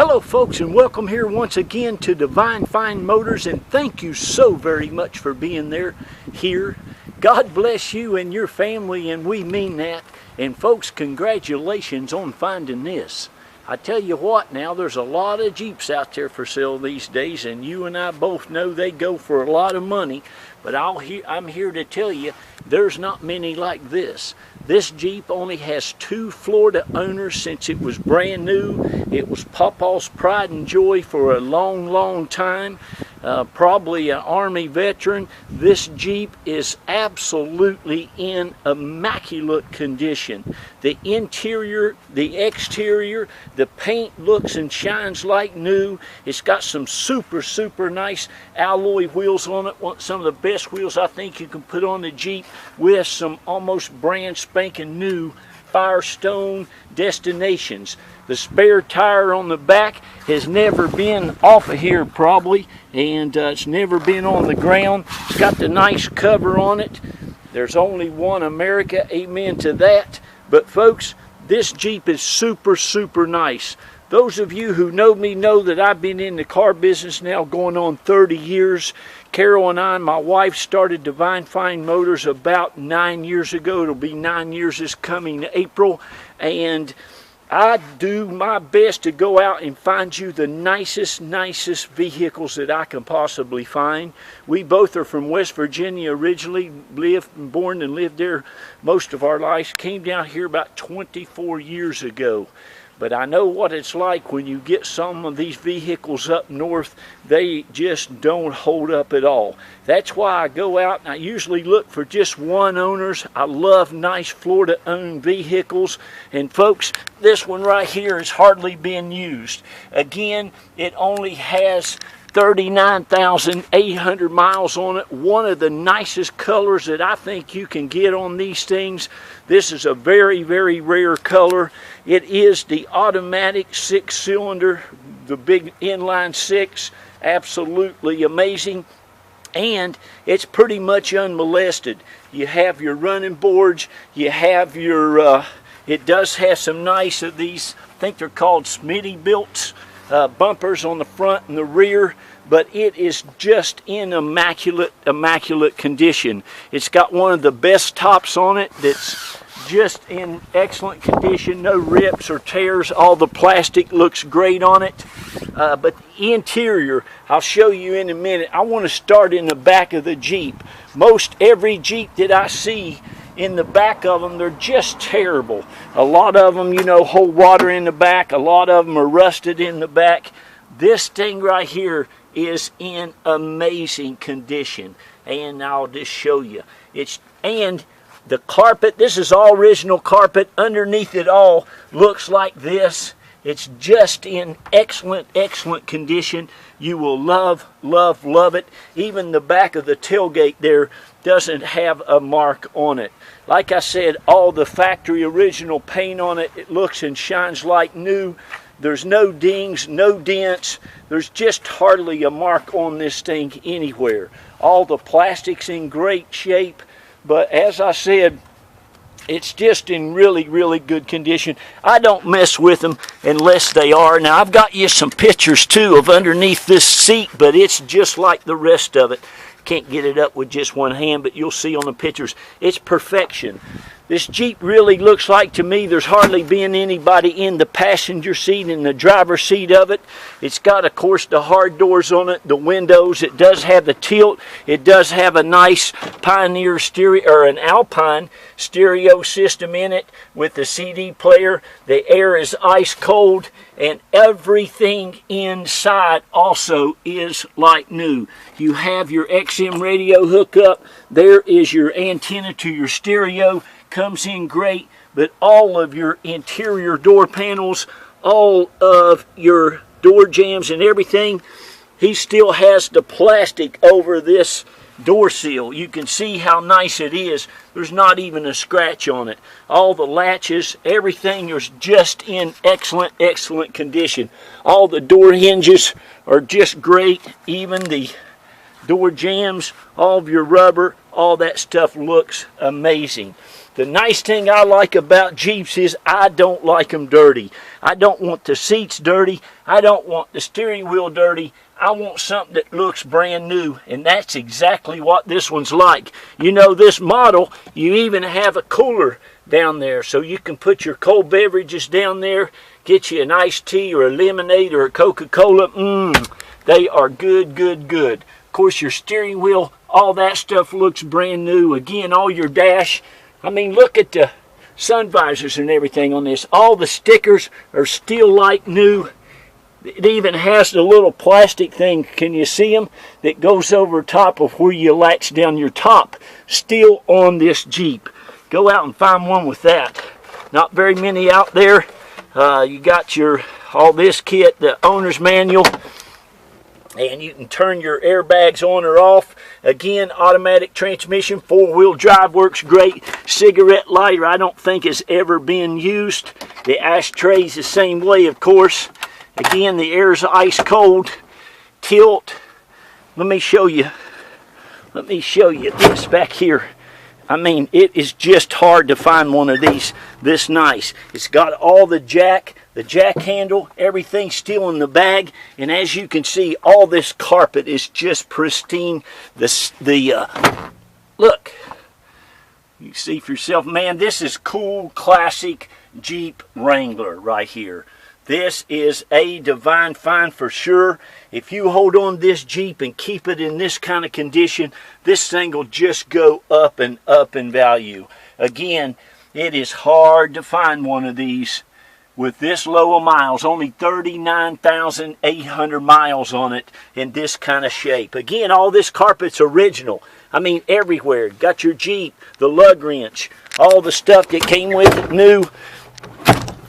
Hello folks, and welcome here once again to Divine Fine Motors, and thank you so very much for being here. God bless you and your family, and we mean that. And folks, congratulations on finding this. I tell you what now, there's a lot of Jeeps out there for sale these days, and you and I both know they go for a lot of money. But I'm here to tell you, there's not many like this. This Jeep only has 2 Florida owners since it was brand new. It was Papa's pride and joy for a long time. Probably an Army veteran. This Jeep is absolutely in immaculate condition. The interior, the exterior, the paint looks and shines like new. It's got some super nice alloy wheels on it. Some of the best wheels I think you can put on the Jeep, with some almost brand spanking new Firestone Destinations. The spare tire on the back has never been off of here probably, and it's never been on the ground. It's got the nice cover on it. There's only one America, amen to that. But folks, this Jeep is super nice. Those of you who know me know that I've been in the car business now going on 30 years. Carol and I, my wife, started Divine Fine Motors about 9 years ago. It'll be 9 years this coming April. And I do my best to go out and find you the nicest vehicles that I can possibly find. We both are from West Virginia originally, born and lived there most of our lives. Came down here about 24 years ago. But I know what it's like when you get some of these vehicles up north. They just don't hold up at all. That's why I go out and I usually look for just one owners. I love nice Florida owned vehicles. And folks, this one right here is hardly being used. Again, it only has 39,800 miles on it. One of the nicest colors that I think you can get on these things. This is a very rare color. It is the automatic 6-cylinder, the big inline 6, absolutely amazing. And it's pretty much unmolested. You have your running boards, you have your, it does have some nice of these, I think they're called Smittybilt bumpers on the front and the rear, but it is just in immaculate condition. It's got one of the best tops on it that's just in excellent condition, no rips or tears. All the plastic looks great on it. But the interior, I'll show you in a minute. I want to start in the back of the Jeep. Most every Jeep that I see in the back of them, they're just terrible. A lot of them, you know, hold water in the back. A lot of them are rusted in the back. This thing right here is in amazing condition, and I'll just show you. And the carpet, this is all original carpet. Underneath it all looks like this. It's just in excellent condition. You will love it. Even the back of the tailgate there doesn't have a mark on it. Like I said, all the factory original paint on it, it looks and shines like new. There's no dings, no dents. There's just hardly a mark on this thing anywhere. All the plastic's in great shape. But as I said, it's just in really good condition. I don't mess with them unless they are. Now, I've got you some pictures too of underneath this seat, but it's just like the rest of it. Can't get it up with just one hand, but you'll see on the pictures, it's perfection. This Jeep really looks like, to me, there's hardly been anybody in the passenger seat and the driver's seat of it. It's got, of course, the hard doors on it, the windows. It does have the tilt. It does have a nice Pioneer stereo, or an Alpine stereo system in it with the CD player. The air is ice cold, and everything inside also is like new. You have your XM radio hookup. There is your antenna to your stereo. Comes in great, but all of your interior door panels, all of your door jambs and everything, he still has the plastic over this door seal. You can see how nice it is. There's not even a scratch on it. All the latches, everything is just in excellent condition. All the door hinges are just great. Even the door jambs, all of your rubber, all that stuff looks amazing. The nice thing I like about Jeeps is I don't like them dirty. I don't want the seats dirty. I don't want the steering wheel dirty. I want something that looks brand new, and that's exactly what this one's like. You know, this model, you even have a cooler down there, so you can put your cold beverages down there, get you an iced tea or a lemonade or a Coca-Cola. They are good, good, good. Of course, your steering wheel, all that stuff looks brand new. Again, all your dash, I mean, look at the sun visors and everything on this. All the stickers are still like new. It even has the little plastic thing, can you see them, that goes over top of where you latch down your top, still on this Jeep. Go out and find one with that. Not very many out there. You got all this kit, the owner's manual, and you can turn your airbags on or off. Again, automatic transmission, 4-wheel drive, works great. Cigarette lighter, I don't think has ever been used. The ashtrays the same way, of course. Again, the air's ice cold. Tilt. Let me show you this back here. I mean, it is just hard to find one of these this nice. It's got all the jack handle, everything still in the bag, and as you can see, all this carpet is just pristine. Look, you see for yourself, man, this is cool, classic Jeep Wrangler right here. This is a divine find for sure. If you hold on this Jeep and keep it in this kind of condition, this thing will just go up and up in value. Again, it is hard to find one of these with this low of miles, only 39,800 miles on it in this kind of shape. Again, all this carpet's original. I mean, everywhere. Got your Jeep, the lug wrench, all the stuff that came with it new.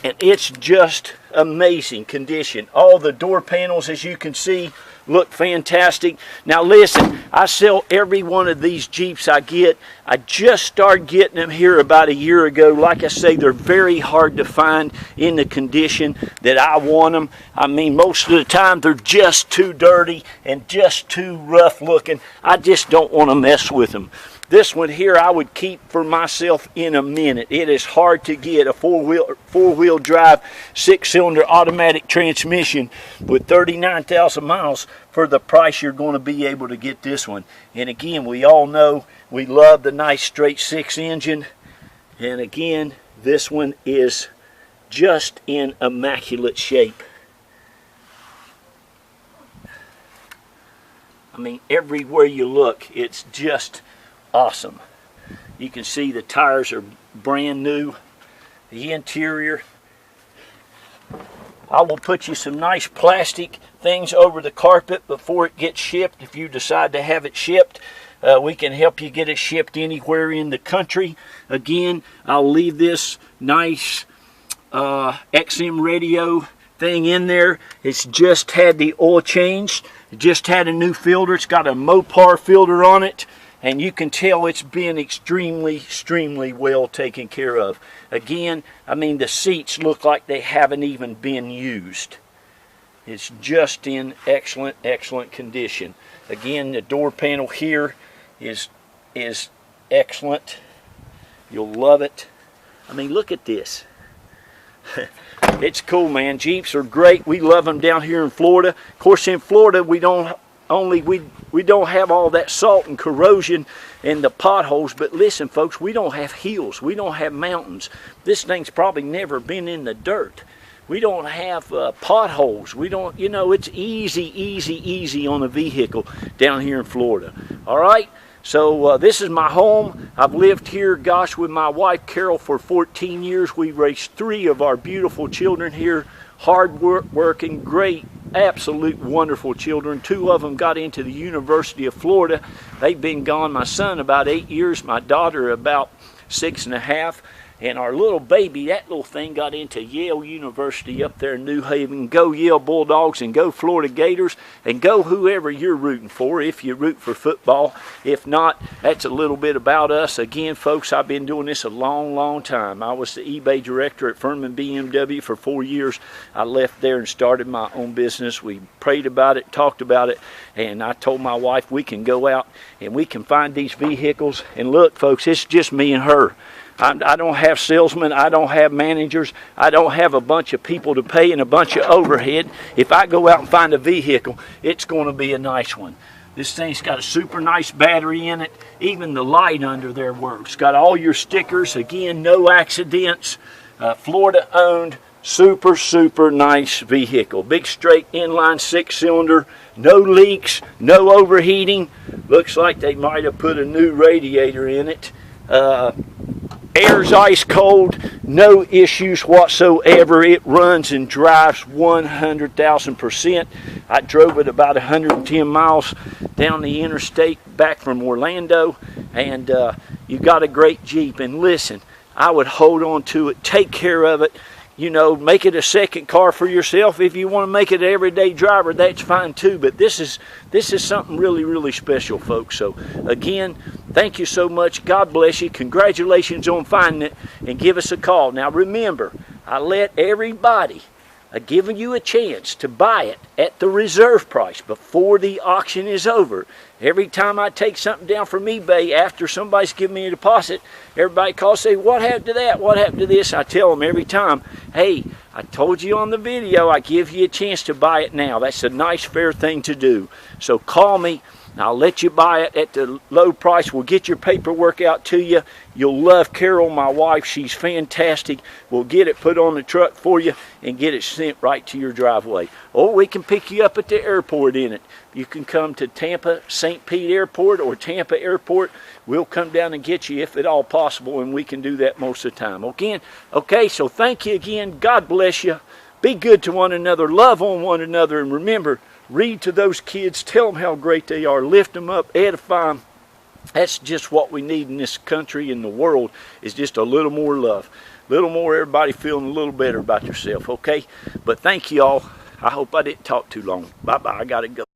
And it's just amazing condition. All the door panels, as you can see, look fantastic. Now listen, I sell every one of these Jeeps I get. I just started getting them here about a year ago. Like I say, they're very hard to find in the condition that I want them. I mean, most of the time they're just too dirty and just too rough looking. I just don't want to mess with them. This one here I would keep for myself in a minute. It is hard to get a four-wheel drive, 6-cylinder automatic transmission with 39,000 miles for the price you're going to be able to get this one. And again, we all know we love the nice straight 6 engine. And again, this one is just in immaculate shape. I mean, everywhere you look, it's just awesome. You can see the tires are brand new. The interior, I will put you some nice plastic things over the carpet before it gets shipped. If you decide to have it shipped, we can help you get it shipped anywhere in the country. Again, I'll leave this nice XM radio thing in there. It's just had the oil changed. It just had a new filter. It's got a Mopar filter on it. And you can tell it's been extremely well taken care of. Again, I mean, the seats look like they haven't even been used. It's just in excellent condition. Again, the door panel here is excellent. You'll love it. I mean, look at this. It's cool, man. Jeeps are great. We love them down here in Florida. Of course, in Florida, we don't have all that salt and corrosion and the potholes, but listen folks, we don't have hills, we don't have mountains. This thing's probably never been in the dirt. We don't have potholes. We don't, you know, it's easy on a vehicle down here in Florida. All right, so this is my home. I've lived here, gosh, with my wife Carol for 14 years. We raised 3 of our beautiful children here. Hard working, great, absolute wonderful children. 2 of them got into the University of Florida. They've been gone, my son about 8 years, my daughter about 6.5. And our little baby, that little thing got into Yale University up there in New Haven. Go Yale Bulldogs and go Florida Gators and go whoever you're rooting for if you root for football. If not, that's a little bit about us. Again, folks, I've been doing this a long, long time. I was the eBay director at Furman BMW for 4 years. I left there and started my own business. We prayed about it, talked about it, and I told my wife we can go out and we can find these vehicles. And look, folks, it's just me and her. I don't have salesmen, I don't have managers, I don't have a bunch of people to pay and a bunch of overhead. If I go out and find a vehicle, it's going to be a nice one. This thing's got a super nice battery in it. Even the light under there works. Got all your stickers. Again, no accidents. Florida owned. Super, super nice vehicle. Big straight inline 6-cylinder. No leaks. No overheating. Looks like they might have put a new radiator in it. Air's ice cold, no issues whatsoever. It runs and drives 100,000%. I drove it about 110 miles down the interstate back from Orlando, and you got a great Jeep. And listen, I would hold on to it, take care of it. You know, make it a second car for yourself. If you want to make it an everyday driver, that's fine too. But this is something really, really special, folks. So again, thank you so much. God bless you. Congratulations on finding it, and give us a call. Now remember, I let everybody giving you a chance to buy it at the reserve price before the auction is over. Every time I take something down from eBay after somebody's given me a deposit, everybody calls and say, what happened to that? What happened to this? I tell them every time, hey, I told you on the video, I give you a chance to buy it now. That's a nice, fair thing to do. So call me. I'll let you buy it at the low price. We'll get your paperwork out to you. You'll love Carol, my wife. She's fantastic. We'll get it put on the truck for you and get it sent right to your driveway. Or we can pick you up at the airport in it. You can come to Tampa, St. Pete Airport or Tampa Airport. We'll come down and get you if at all possible, and we can do that most of the time. Again, okay, so thank you again. God bless you. Be good to one another. Love on one another. And remember, read to those kids. Tell them how great they are. Lift them up. Edify them. That's just what we need in this country and the world, is just a little more love. A little more everybody feeling a little better about yourself, okay? But thank you all. I hope I didn't talk too long. Bye-bye. I got to go.